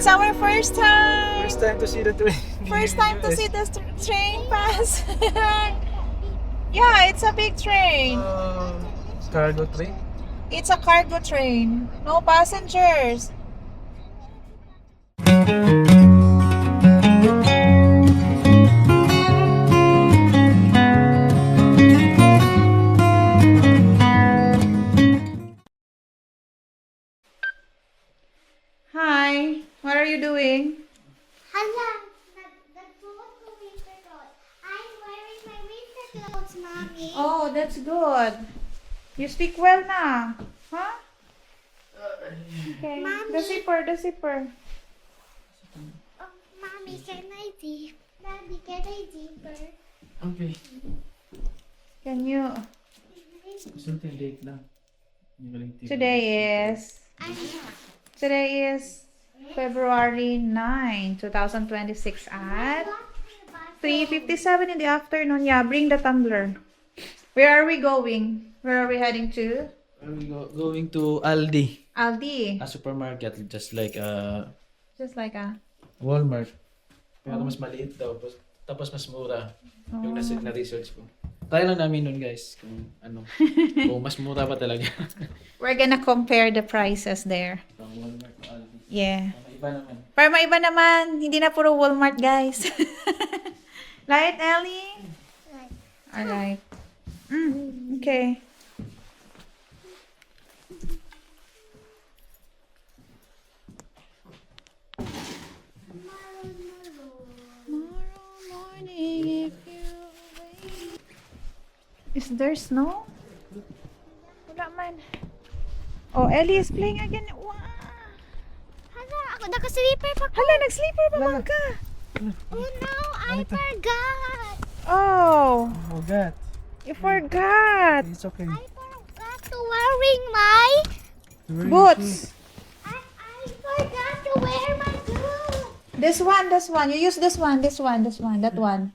it's our first time. First time to see the train. First time to see the train pass. Yeah, it's a big train. Cargo train. It's a cargo train. No passengers. Hi, what are you doing? Hello, the clothes for winter clothes. I'm wearing my winter clothes, Mommy. Oh, that's good. You speak well na. Huh? Okay. Mommy. The zipper. Oh, Mommy, can I zip? Daddy, can I zipper? Okay. Can you? Something late na. Today is February 9, 2026 at 3:57 in the afternoon. Yeah, bring the tumbler. Where are we going? Where are we heading to? We going to Aldi, Aldi. a supermarket, just like Just like a... Walmart. Pero mas maliit daw, tapos mas mura. Yung na-research ko. Try lang namin nun, guys, kung ano, kung mas mura pa talaga. We're gonna compare the prices there. From Walmart to Aldi. Yeah. Mga iba naman. Para maiba naman, hindi na puro Walmart, guys. Right, Ellie? Right. Alright. Okay. Tomorrow morning, if you wait. Is there snow? Wala man. Oh, Ellie is playing again. Wow. Hala, ako naka-sleeper pa ko. Hala, nag-sleeper pa man ka. Oh no, I forgot. Oh, Oh, God. you forgot. It's okay. I forgot to wearing my... Boots. I forgot to wear my boots. This one. You use this one. That one.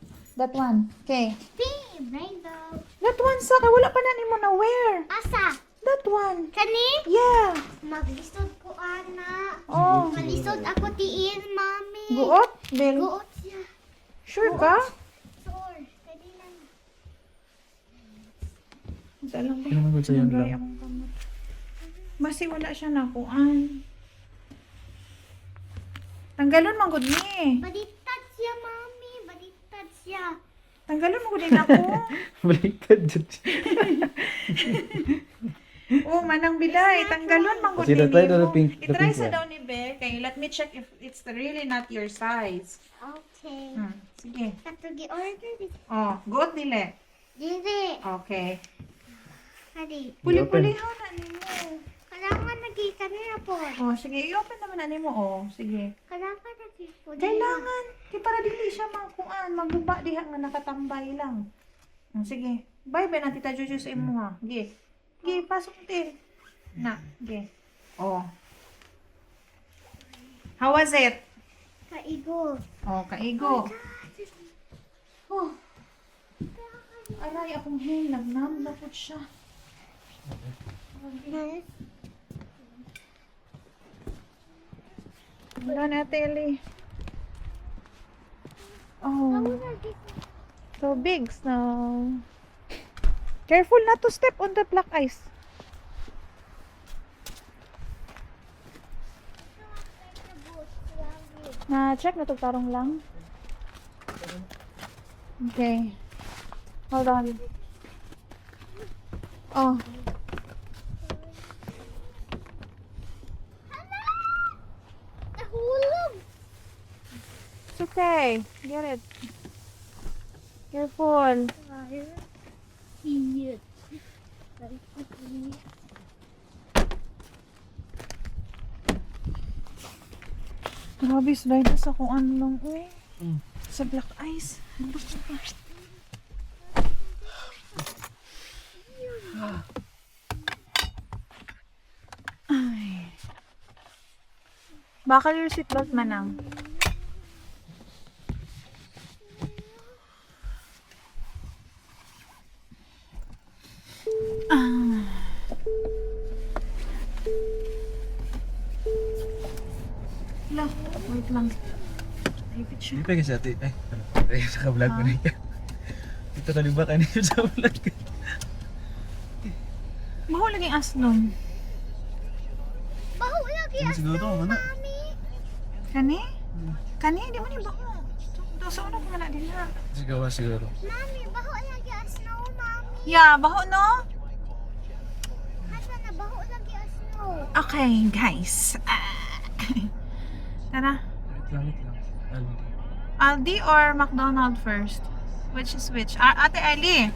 Okay. Babe, rainbow. That one, Saka. Wala pa na ni mo na wear. Asa? That one. Kani? Yeah. Maglisod ko, ana. Oh. Malisod ako tiin, Mommy. Guot? Bel. Guot siya. Sure ka? Sure. Kani lang. Dalang ba? Ano naman sa'yo Nagay lang? akong kamot. Basi wala siya nakuan. Tanggalon man gud ni. Baliktad siya, Mommy. Baliktad siya. Tanggalon man gud ni ako. Baliktad dyan. Oh, manang bilay. Tanggalon man gud Sige, ni. try the pink- the I-try pink sa one. daw ni Bel. Kay let me check if it's really not your size. Okay. Sige. Kato gi-order this. Oh, good dili. Dili. Okay. Kani. Puli-pulihaw na nimo. Kailangan nagi kanina po. Oh, sige. I-open naman na nimo. Oh, sige. Kailangan nagi po. Kailangan. Kaya para dili siya makuan. Maguba diha nga nakatambay lang. Sige. Bye-bye na Tita Juju sa imo ha. Sige. Sige, pasok din. Na, sige. Oh. How was it? Kaigo. Oh, kaigo. Oh. Aray, akong hair. Nagnam na po siya. Wala na, Telly. Oh, so big snow. Careful not to step on the black ice. Na-check na to tarong lang. Okay. Hold on. Oh. Nahulog. It's okay. Get it. Careful. Idiot. Grabe, slide sa kung ano lang. Sa black ice. Ay. Bakal your seatbelt manang. Wala. Wait lang. Ipit siya. Hindi pa kasi ate. Ay, naka-vlog mo na yan. Ito ka ba kanina sa vlog ka? Baho laging aslong. Baho lagi Ano siguro ito, mana? Mami. Kani? Kani? Di mo ni baho. Ito sa una ko na din ha. Siguro. Mami, baho lagi snow, Mami. Yeah, baho no? Asa na baho lagi snow. Okay, guys. Tara. Wait lang. Aldi or McDonald's first? Which is which? Ate Ellie,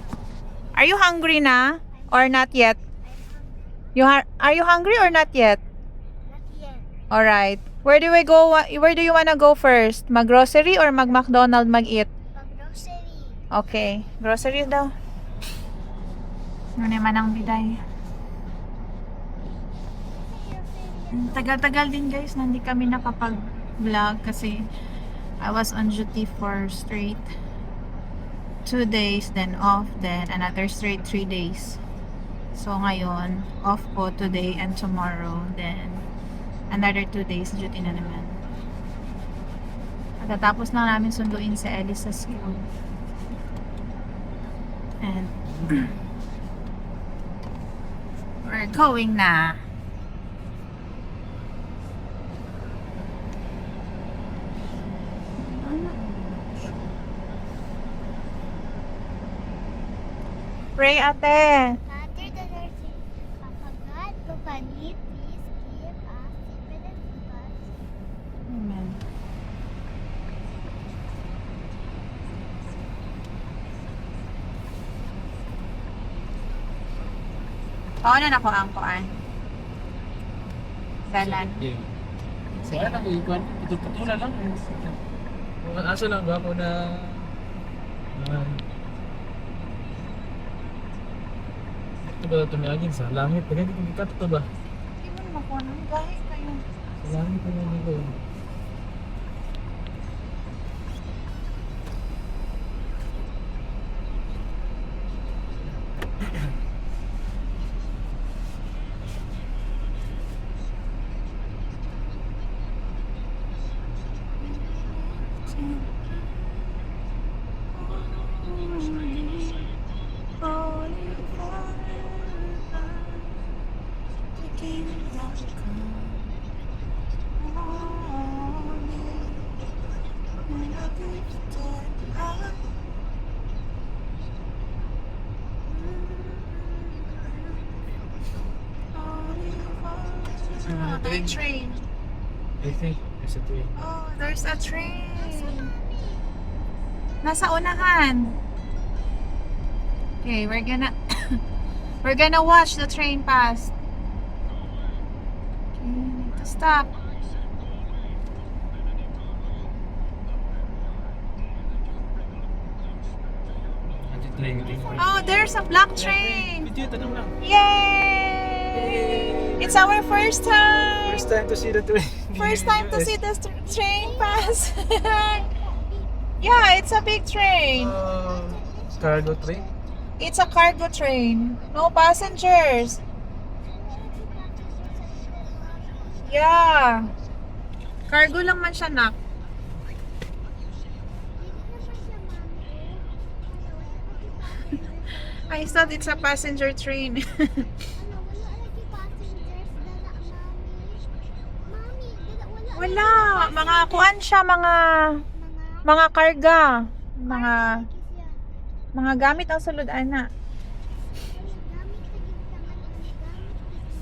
are you hungry na? Or not yet? Are you hungry or not yet? Not yet. Alright. Where do we go? Where do you wanna go first? Mag-grocery or mag-McDonald's mag-eat? Pag-grocery. Okay. Grocery daw. Ano naman ang biday? Tagal-tagal din guys na hindi kami nakapag-vlog kasi I was on duty for straight 2 days, then off, then another straight 3 days. So ngayon, off ko today and tomorrow, then another 2 days duty na naman. Pagkatapos na namin sunduin si Ellie sa school. And we're going na. Pray, ate. Father, the Lord, Papa God, Kupanit, please give us infinite us. Amen. Paano na ko ang kuan? Dalan. Sige na, ikuan. Ito lang. Mga aso lang ba ako na... Ito ba ito niagin sa langit? Pagka hindi ko gikat ito ba? Hindi mo naman kuan ang gahi kayo. Sa langit ko na nito. Oh, the train. I think there's a tree. Oh, there's a train. Nasa unahan. Okay, we're gonna we're gonna watch the train pass. Okay, need to stop. Oh, there's a black train. Video, tanong lang. Yay! It's our first time. First time to see the train. First time to see the train pass. Yeah, it's a big train. Cargo train? It's a cargo train. No passengers. Yeah. Cargo lang man siya, nak. I thought it's a passenger train. Ano, wala lagi passengers, dala, Mami. Mami, Wala. Mga kuan siya, mga karga. Mga gamit ang sulod, ana.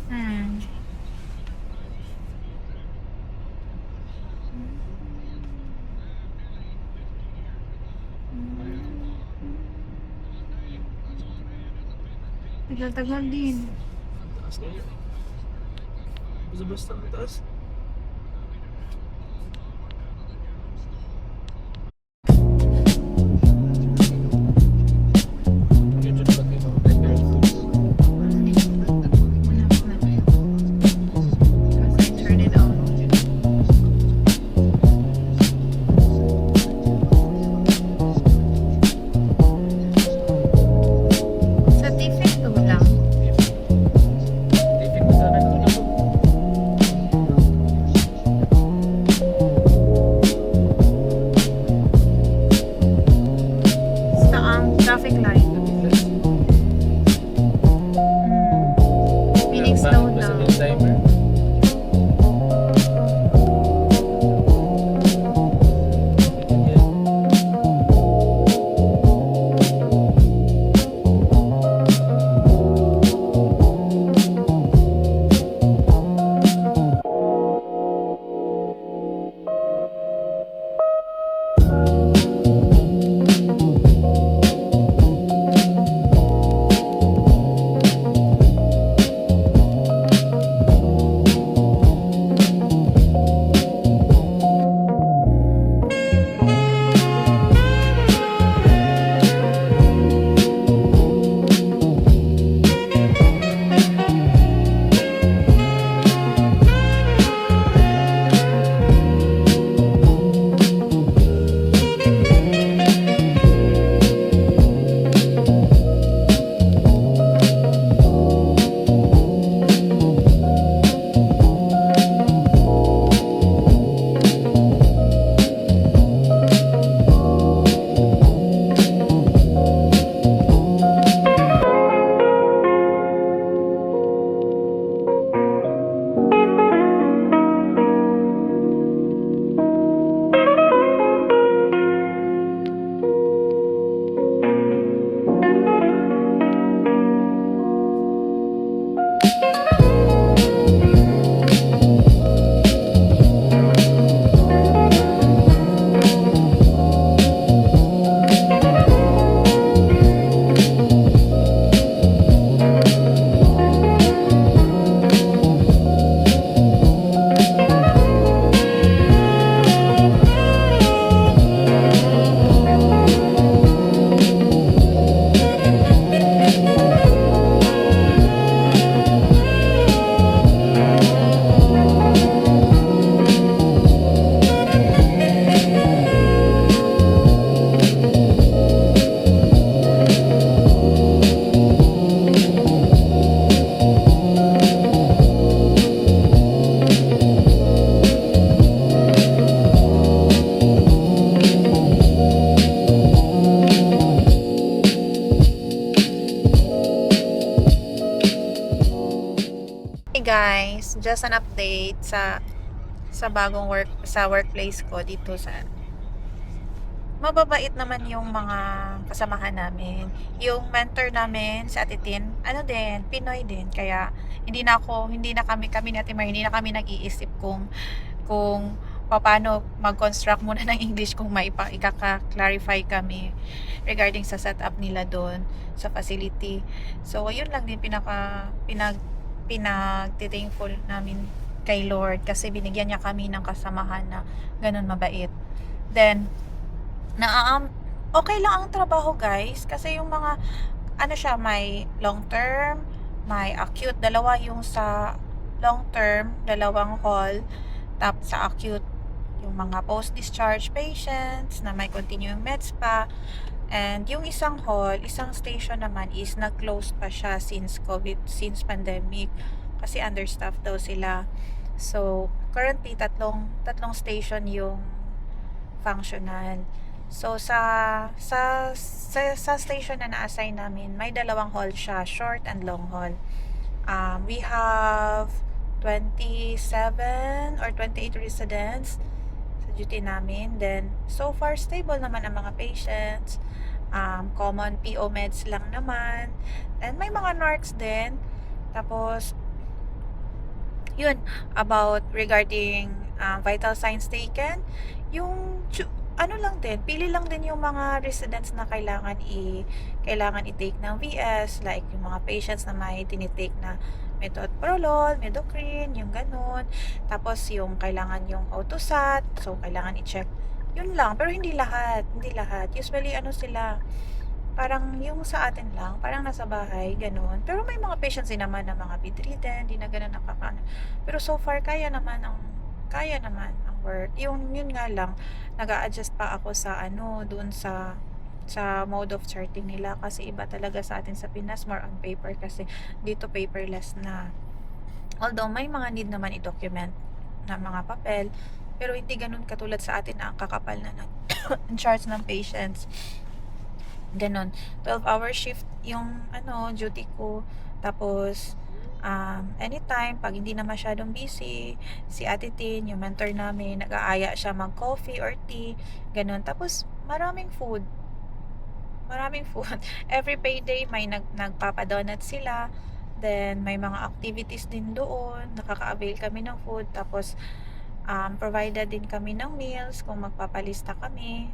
Hmm. Tagal-tagal din. Taas na yun. Basta-basta ang taas. Turn it on. Sa tiffin to lang. Tipid mo sana nung ako. just an update sa bagong workplace ko dito sa mababait naman yung mga kasamahan namin. Yung mentor namin sa Ate Tin, ano din, Pinoy din. Kaya hindi na kami ni Ate Mar, hindi na kami nag-iisip kung paano mag-construct muna ng English kung may ikaka-clarify kami regarding sa setup nila doon sa facility. So, yun lang din pinag-thankful namin kay Lord kasi binigyan niya kami ng kasamahan na ganun mabait. Then, okay lang ang trabaho guys kasi yung mga may long term, may acute, dalawa yung sa long term, dalawang hall, tapos sa acute yung mga post-discharge patients na may continuing meds pa, and yung isang hall, isang station naman is nag-close pa siya since pandemic kasi understaffed daw sila. So currently tatlong station yung functional. So sa station na na-assign namin, may dalawang hall siya, short and long hall. We have 27 or 28 residents sa duty namin. Then so far stable naman ang mga patients. Common PO meds lang naman. And may mga narcs din. Tapos yun, about regarding vital signs taken, yung pili lang din yung mga residents na kailangan i-take ng VS, like yung mga patients na may tinitake na metoprolol, medocrine, yung ganun. Tapos yung kailangan yung autosat, so kailangan i-check. Yun lang, pero hindi lahat. Usually sila, parang yung sa atin lang, parang nasa bahay, ganun. Pero may mga patients din naman na mga bedridden, hindi na ganun nakakaano. Pero so far, kaya naman ang work. Yun nga lang, nag-a-adjust pa ako sa doon sa mode of charting nila kasi iba talaga sa atin sa Pinas, more on paper kasi dito paperless na. Although may mga need naman i-document na mga papel, pero hindi ganun katulad sa atin na ang kakapal na ng charts ng patients. Ganon. 12-hour shift yung duty ko. Tapos anytime pag hindi na masyadong busy, si Ate Tin, yung mentor namin, nag-aaya siya mag-coffee or tea, ganon. Tapos maraming food. Every payday may nagpapadonut sila. Then may mga activities din doon, nakaka-avail kami ng food. Tapos provided din kami ng meals kung magpapalista kami.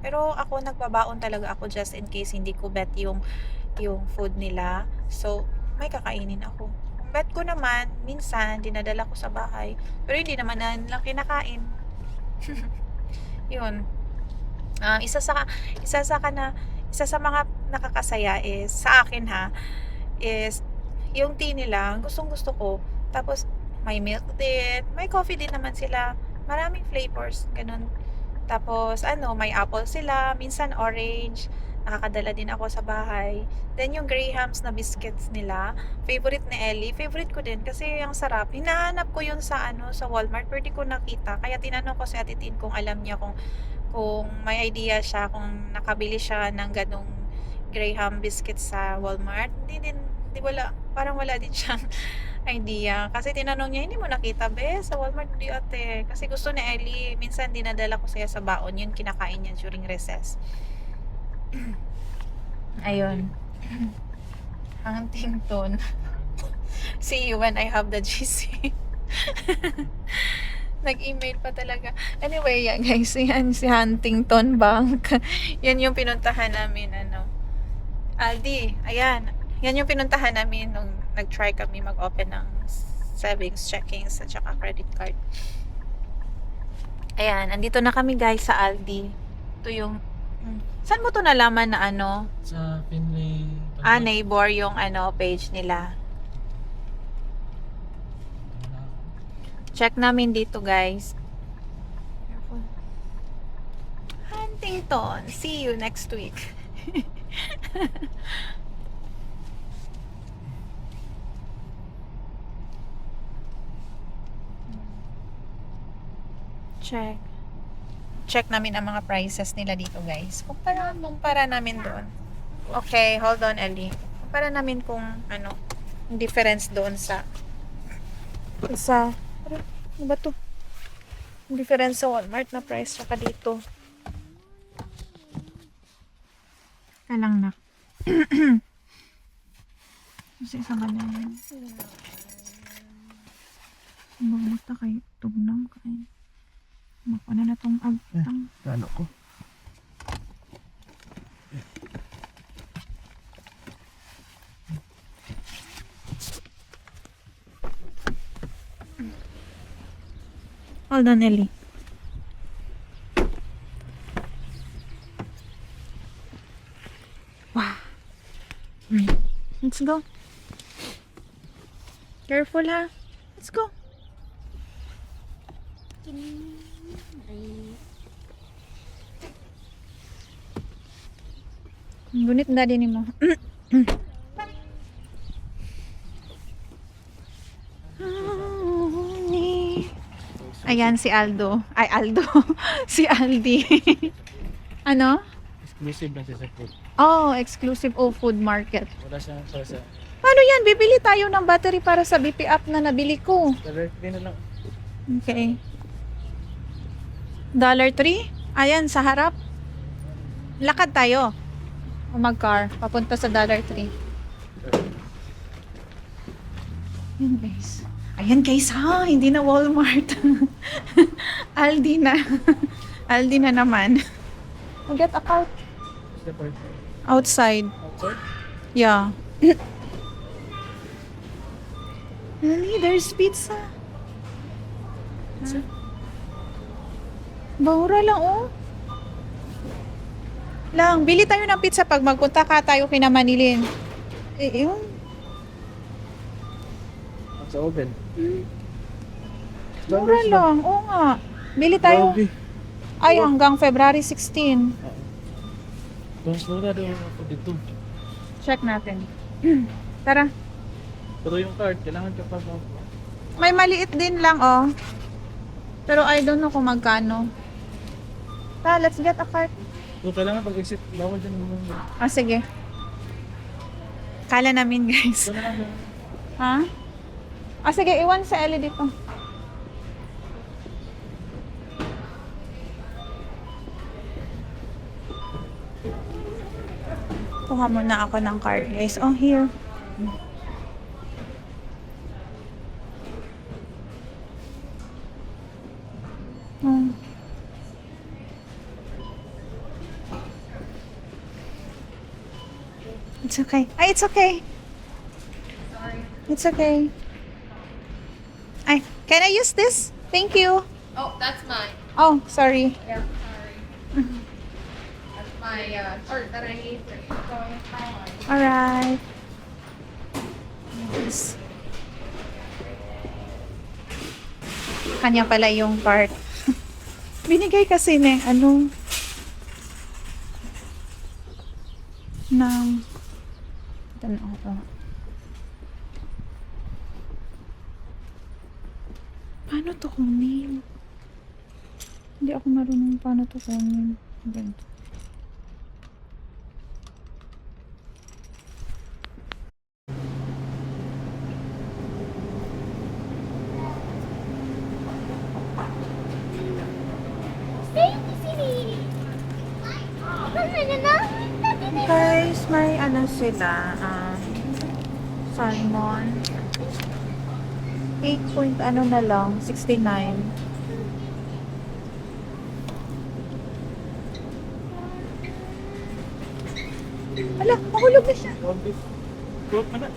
Pero ako nagbabaon talaga ako just in case hindi ko bet yung food nila. So may kakainin ako. Kung bet ko naman, minsan dinadala ko sa bahay. Pero hindi naman na lang kinakain. Yun. Isa sa mga nakakasaya is sa akin is yung tea nila, gustong-gusto ko. Tapos may milk din, may coffee din naman sila, maraming flavors, ganun. Tapos may apple sila, minsan orange, nakakadala din ako sa bahay. Then yung Graham's na biscuits nila, favorite ni Ellie, favorite ko din kasi ang sarap. Hinahanap ko yun sa Walmart, pero di ko nakita. Kaya tinanong ko si Ate Tin kung alam niya kung may idea siya, kung nakabili siya ng ganong Graham biscuits sa Walmart. Parang wala din siyang idea. Kasi tinanong niya, hindi mo nakita sa Walmart? Hindi ate. Kasi gusto ni Ellie, minsan dinadala ko siya sa baon. Yun kinakain niya during recess. Ayun. Huntington. See you when I have the GC. Nag-email pa talaga. Anyway, yan guys, yan si Huntington Bank. Yan yung pinuntahan namin, Aldi, ayan. Yan yung pinuntahan namin nung nag-try kami mag-open ng savings, checkings, at saka credit card. Ayan, andito na kami guys sa Aldi. Ito yung saan mo to nalaman na Sa Finlay. neighbor yung page nila. Check namin dito guys. Huntington. See you next week. Check namin ang mga prices nila dito guys. Kumpara namin doon. Okay, hold on Ellie. Kumpara namin kung difference doon sa Isa. Ano ba to? Difference sa Walmart na price saka dito. Kalang na. Kasi isa ba na yun? Mamuta kay tugnang kain. Makuna na tong agtang. Ano ko? Hold on, Ellie. Wow. Let's go. Careful, ha? Let's go. Ang gunit na din mo. Ayan si Aldo. Ay, Aldo. Si Aldi. Ano? Exclusive lang siya sa food. Oh, exclusive food market. Wala siyang sa Paano yan? Bibili tayo ng battery para sa BP app na nabili ko. directly na lang. Okay. $3? Ayan, sa harap. Lakad tayo. O mag-car. Papunta sa $3. Ayan, guys. Ayan, guys, ha? Hindi na Walmart. Aldi na. Aldi na naman. We'll get a cart. Is the part Outside. outside? Yeah. Really? There's pizza. Pizza? Bahura lang, oh. Lang, bili tayo ng pizza pag magpunta ka tayo kina Manilin. Eh, yun. Sa oven. Mura lang, oo nga. Bili tayo. Grabe. Ay, hanggang February 16. Mas mura daw ako dito. Check natin. Tara. Pero yung card, kailangan ka pa ba? May maliit din lang, oh. Pero I don't know kung magkano. Ta, let's get a cart. So, kailangan pag-exit. Bawal dyan naman. Ah, sige. Kala namin, guys. Ito na lang. Ha? Ah, sige, iwan sa Ellie dito. Kuha muna ako ng card, guys. Oh, here. Oh. It's okay. Ay, it's okay. It's okay. Ay, can I use this? Thank you. Oh, that's mine. Oh, sorry. Yeah, sorry. That's my shirt that I need for going to Thailand. Alright. Yes. Kanya pala yung cart. Binigay kasi ng ano ng tanong ko. Paano to kunin? Hindi ako marunong paano to kunin. Ganito. Guys, may ano sila, salmon. 8 point ano na lang, 69. Ala, mahulog na siya. Ground beef. Cook na na.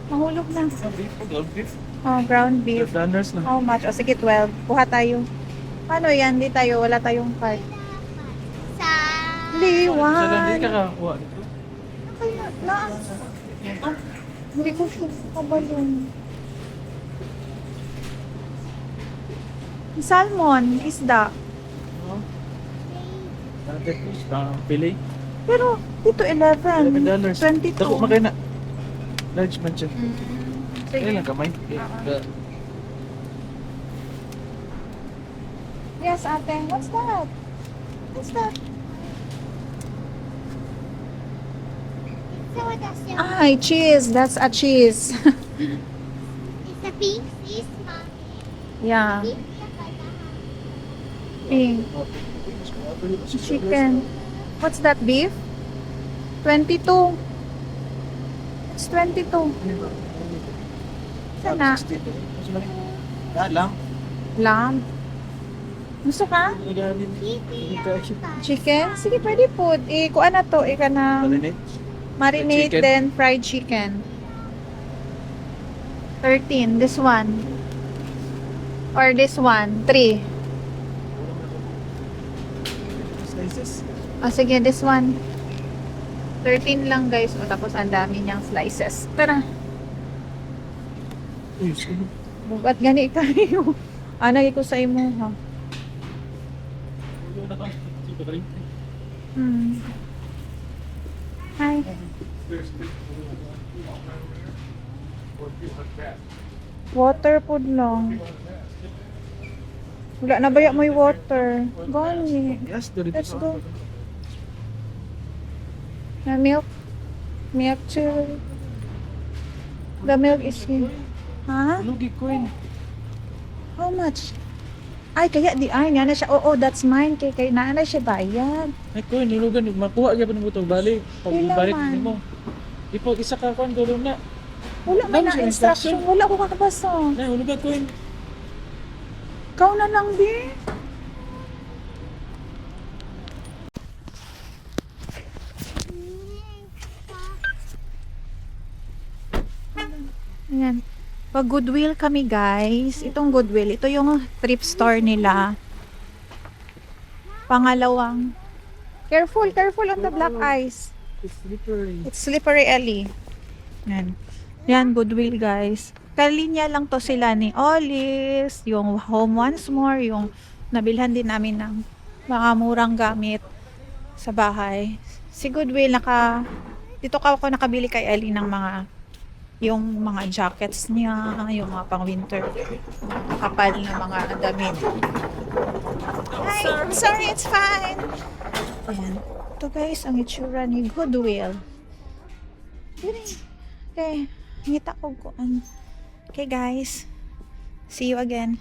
Mahulog na. Ground beef. Oh, ground beef. Runners na. How much? O sige, 12. Kuha tayo. Paano yan? Hindi tayo, wala tayong card. Sa... Isa lang, Liwan. hindi ka kakuha dito. Kaya, na. Hindi ko siya kabalon. Salmon, isda. Pili. Pero, dito 11. $11. 22. Dako makay na. Large man siya. Sige. Kaya lang kamay. Yes, ate. What's that? What's that? So that's Ay, cheese. That's a cheese. it's a pink fish, Mom. Yeah. Pink. Chicken. What's that, beef? 22. It's 22. Sana. Lang. Lamb. Gusto ka? Chicken? Sige, pwede po. Kuha na to. Ika na marinate, Chicken. then fried chicken. 13. This one. Or this one. 3. Slices. Sige, this one. 13 lang, guys. O, tapos ang dami niyang slices. Tara. Uy, sino? Ba't gani kayo? Anay ko sa imo, ha? Hi. Water food lang. Wala na baya mo yung water. Gani. Yes, dito. Let's go. Na milk. Milk too. The milk is here. Ha? Lugi coin. How much? Ay, kaya di ay nga na siya. Oo, that's mine. Kaya na siya bayad. Ay coin, lulugan. Makuha ka pa ng butog. Balik. Pag Kailangan. balik mo. Ipag isa ka coin, gulong na. Wala man Dami na siya instruction. instruction. Wala ko kakabasa. Na, hulugan coin. Ikaw na lang, di. Ayan. Pag Goodwill kami, guys. Itong Goodwill, ito yung thrift store nila. Pangalawang. Careful, careful on the black ice. It's slippery. It's slippery alley. Yan. Yan, Goodwill, guys. Kalinya lang to sila ni Olis, yung Home Once More, yung nabilhan din namin ng mga murang gamit sa bahay. Si Goodwill, dito ako nakabili kay Ellie ng yung mga jackets niya, yung mga pang winter, kapal na mga damit. Hi, sorry, it's fine. Ayan. Ito guys, ang itsura ni Goodwill. Yun eh. Okay, ngita ko kuan. Okay guys, see you again.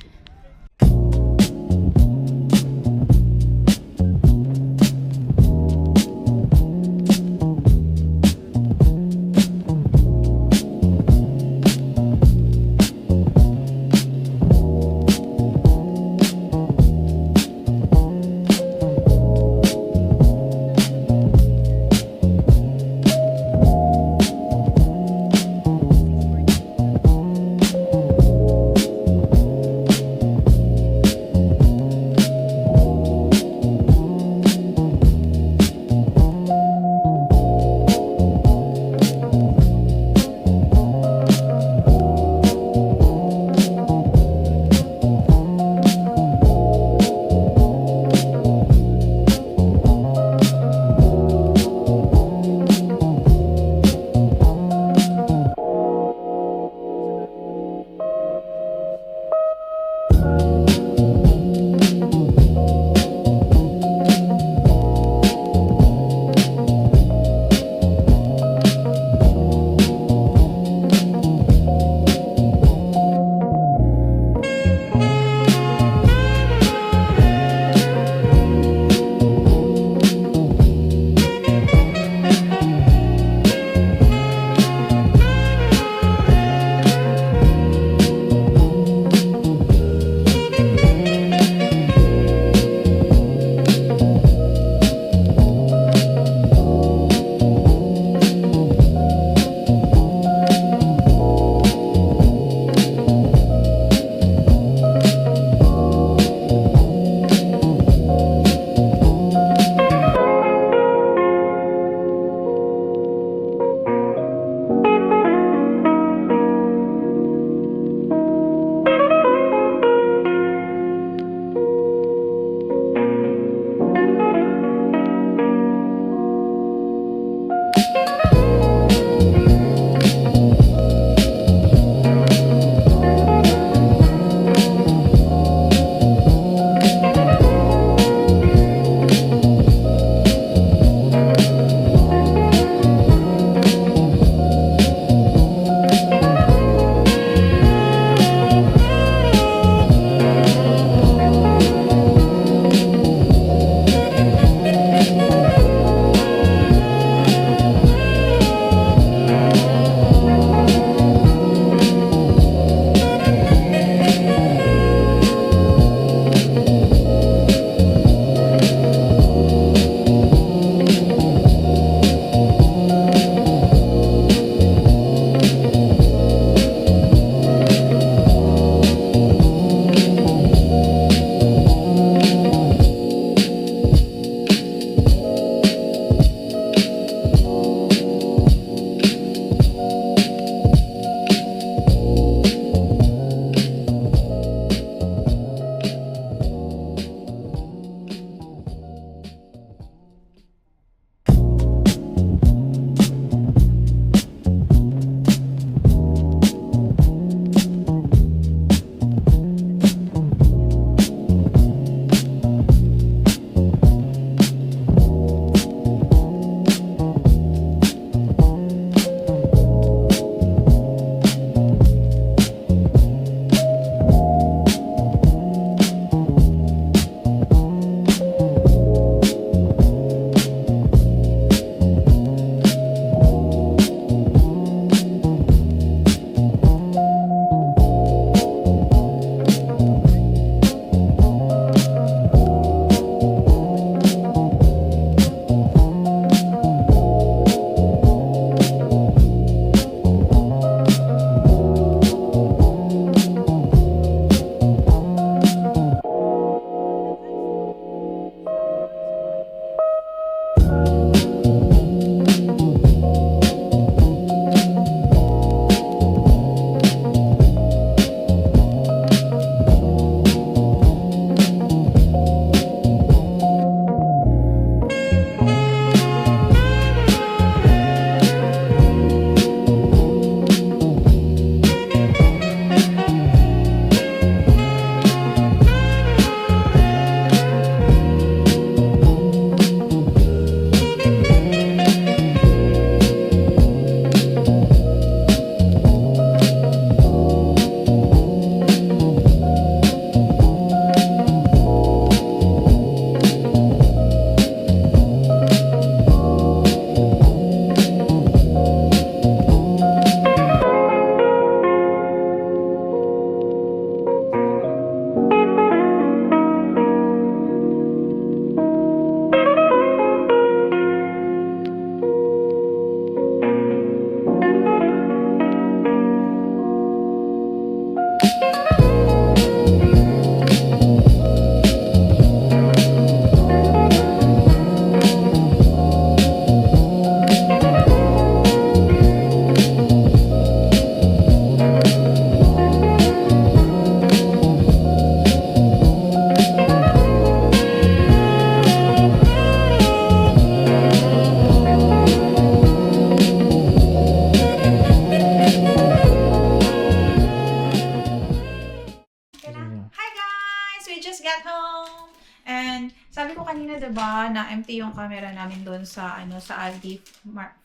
just got home. And sabi ko kanina, 'di ba, na empty yung camera namin doon sa sa Aldi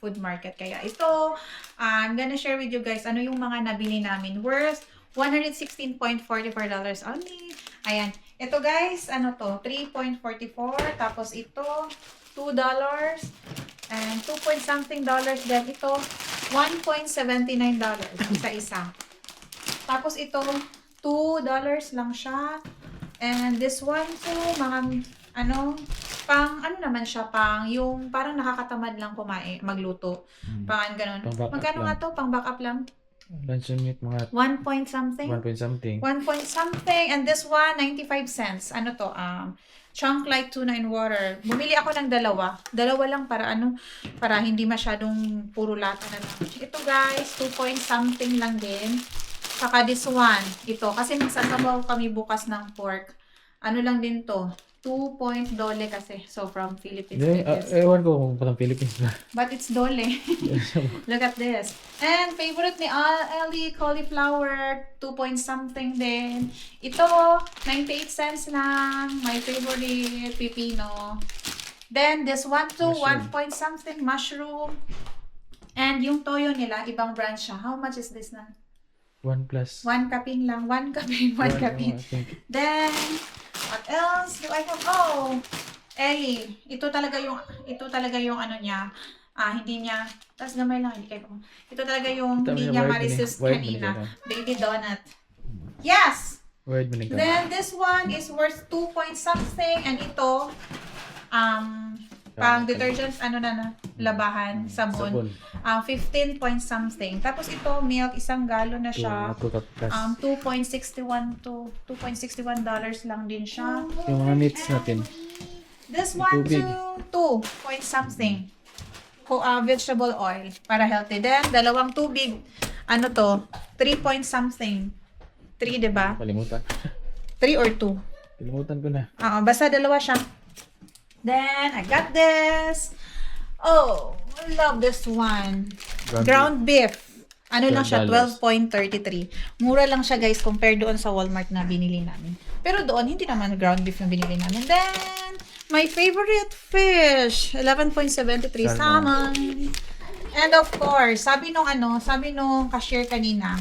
Food Market. Kaya ito, I'm gonna share with you guys ano yung mga nabili namin worth $116.44 only. Ayan. Ito guys, ano to? 3.44. Tapos ito, $2. And 2 point something dollars din. Ito, $1.79. Isa-isa. Tapos ito, $2 lang siya. And this one too, mga, pang, naman siya, pang, yung parang nakakatamad lang kumain, magluto. Pang, ganun. Magkano nga to? Pang backup lang? Luncheon meat mga 1 point something? 1 point something. 1 point something. And this one, 95 cents. Ano to? Chunk light tuna in water. Bumili ako ng dalawa. Dalawa lang para para hindi masyadong puro lata na lang. Ito guys, 2 point something lang din. Saka this one, ito. Kasi magsasabaw kami bukas ng pork. Ano lang din to? 2 point dole kasi. So, from Philippines. Ewan ko kung parang Philippines na. But it's dole. Look at this. And favorite ni Ellie, cauliflower, 2 point something din. Ito, 98 cents lang. My favorite, pipino. Then, this one too, 1 point something, mushroom. And yung toyo nila, ibang brand siya. How much is this na? 1 plus. 1 kapin lang. 1 kapin. 1 kapin. I think. Then, what else do I have? Oh, Ellie. Ito talaga yung ano niya. Hindi niya, tas gamay lang, hindi kayo. Ito talaga yung hindi niya ma-resist kanina. Baby donut. Yes! Word mo ka. Then, this one is worth 2 point something. And ito, pang detergent, labahan, sabon. 15 point something. Tapos ito, milk, isang galon na siya. 2.61 to $2.61 lang din siya. Yung mga meats natin. This one to 2 point something. Vegetable oil para healthy. Then, dalawang tubig. 3 point something. 3, diba? Kalimutan. 3 or 2? Kalimutan ko na. Basta dalawa siya. Then, I got this. Oh, I love this one. Ground beef. Lang siya, $12.33. Mura lang siya guys compared doon sa Walmart na binili namin. Pero doon, hindi naman ground beef yung binili namin. Then, my favorite fish, $11.73 salmon. And of course, sabi nung cashier kanina,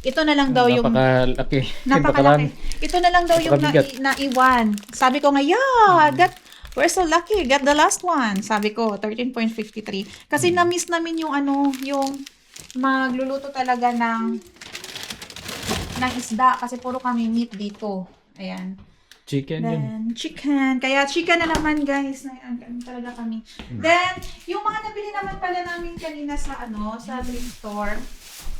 ito na lang daw yung napakalaki. napakalaki. Ito na lang daw yung naiwan. Sabi ko nga, we're so lucky. Get the last one. Sabi ko, 13.53. Kasi na-miss namin yung yung magluluto talaga ng isda. Kasi puro kami meat dito. Ayan. Chicken yun. Then, chicken. Kaya chicken na naman, guys. Talaga kami. Then, yung mga nabili naman pala namin kanina sa sa thrift store.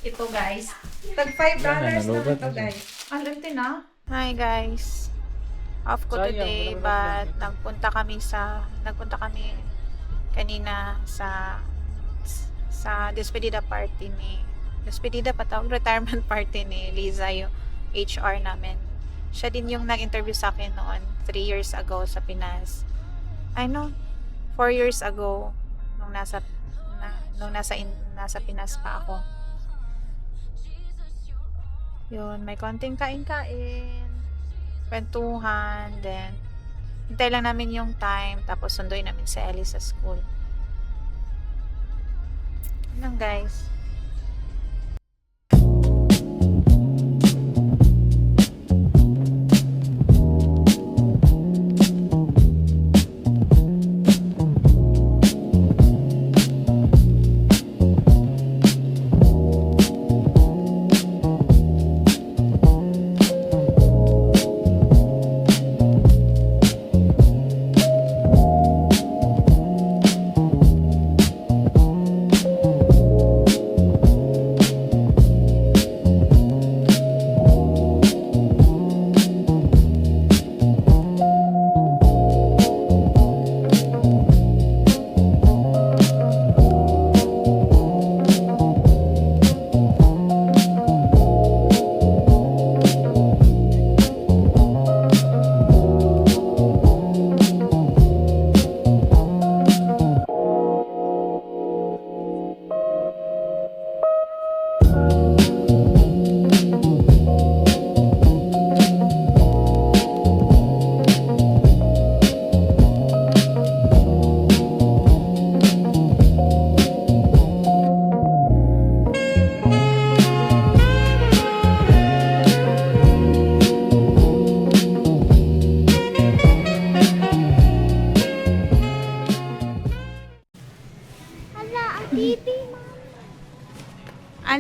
Ito, guys. Tag $5 lang ito, guys. Alam din na. Hi, guys. Off ko today, but nagpunta kami kanina sa despedida retirement party ni Liza, yung HR namin. Siya din yung nag-interview sa akin noon 3 years ago sa Pinas. 4 years ago nung nasa Pinas pa ako. Yun, may konting kain-kain, kwentuhan, then hintay lang namin yung time, tapos sunduin namin si Ellie sa school. Yun lang, guys.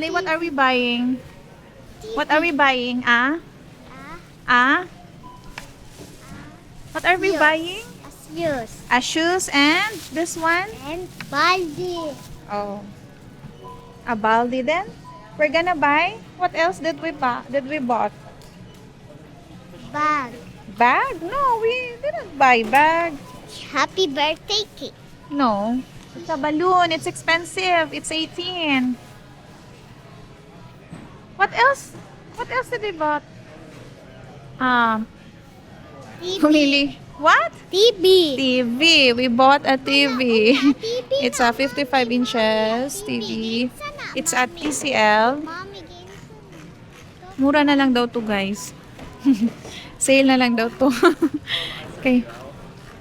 Ellie, what are we buying? What are we buying? Ah? Ah, Ah? What are we Shoes. buying? shoes. A shoes and this one? And baldi. Oh. A baldi then? We're gonna buy? What else did we bought? Bag. Bag? No, we didn't buy bag. Happy birthday cake. No. It's a balloon. It's expensive. It's 18. What else? What else did we bought? TV. Pumili. What? TV. TV. We bought a TV. TV It's a 55 inches TV. It's at TCL. Mommy gave me Mura na lang daw to, guys. Sale na lang daw to. Okay.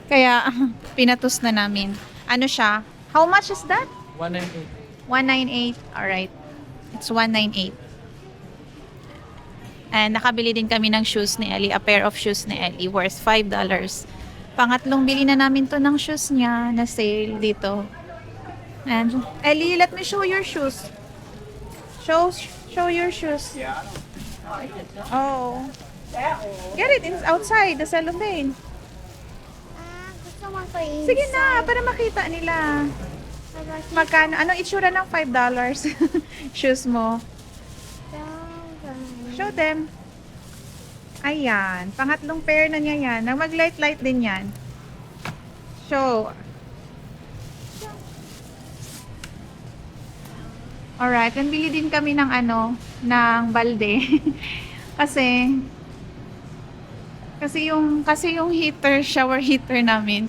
Kaya, pinatos na namin. Ano siya? How much is that? 198. 198. Alright. It's 198. And nakabili din kami ng shoes ni Ellie. A pair of shoes ni Ellie worth $5. Pangatlong bili na namin to ng shoes niya na sale dito. And Ellie, let me show your shoes. Show your shoes. Oh. Get it outside the cellophane. gusto mo ko inside. Sige na, para makita nila. Magkano? Anong itsura ng $5? Shoes mo. Show them. Ayan. Pangatlong pair na niya yan. Nang mag-light-light din yan. Show. Alright. Then bili din kami ng ng balde. kasi yung heater, shower heater namin,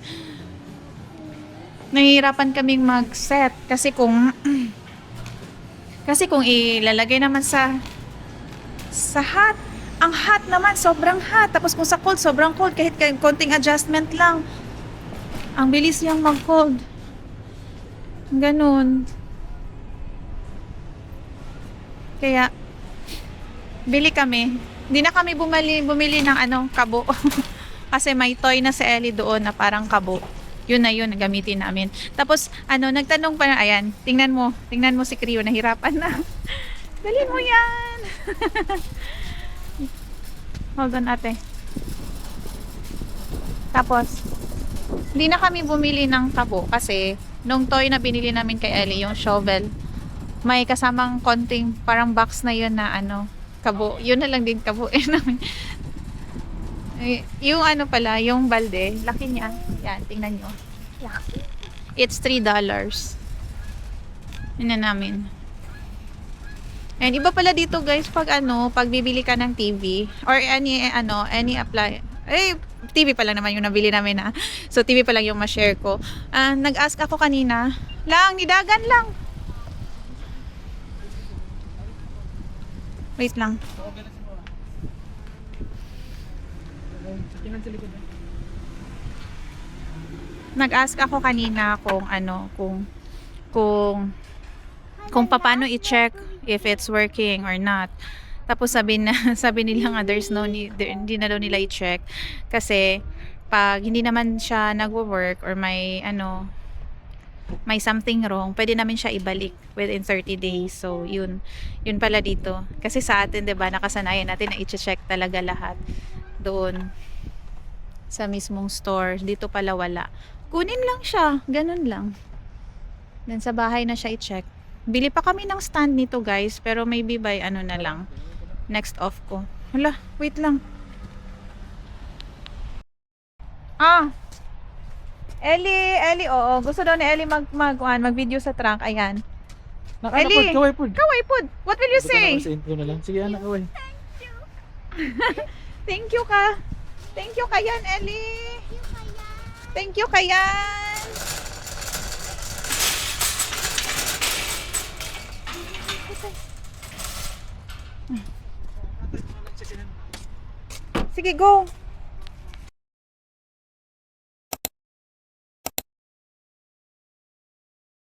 nahihirapan kaming mag-set kasi kung ilalagay naman sa hot, ang hot naman sobrang hot, tapos kung sa cold sobrang cold, kahit konting adjustment lang ang bilis niyang mag-cold, ganun. Kaya bili kami. Hindi na kami bumili ng kabo. Kasi may toy na si Ellie doon na parang kabo. Yun na yun, gamitin namin. Tapos, nagtanong pa na, ayan, tingnan mo si Crio, nahirapan na. Dali mo yan. Hold on, ate. Tapos, hindi na kami bumili ng kabo kasi nung toy na binili namin kay Ellie, yung shovel, may kasamang konting parang box na yun na kabo. Yun na lang din kabo namin. Yung pala, yung balde, laki niya. Yan, tingnan nyo. It's $3. Yun na namin. And iba pala dito guys, pag bibili ka ng TV or any apply. TV pa lang naman yung nabili namin na. So TV pa lang yung ma-share ko. Nag-ask ako kanina, nidagan lang. Wait lang. Nag-ask ako kanina kung paano i-check if it's working or not. Tapos sabi nila nga there's no need, hindi na daw nila i-check kasi pag hindi naman siya nagwo-work or may something wrong, pwede namin siya ibalik within 30 days. So, yun pala dito. Kasi sa atin, 'di ba, nakasanayan natin na i-check talaga lahat doon sa mismong store. Dito pala wala. Kunin lang siya, ganun lang. Then sa bahay na siya i-check. Bili pa kami ng stand nito, guys, pero maybe by na lang. Next off ko. Hala, wait lang. Ellie, oo. Gusto daw ni Ellie mag-video sa trunk. Ayan. Ellie, Kaway po. What will you say? Sa intro na lang. Sige, anak, kaway. Thank you ka. Thank you kayan, Ellie. Thank you kayan. Sige, go.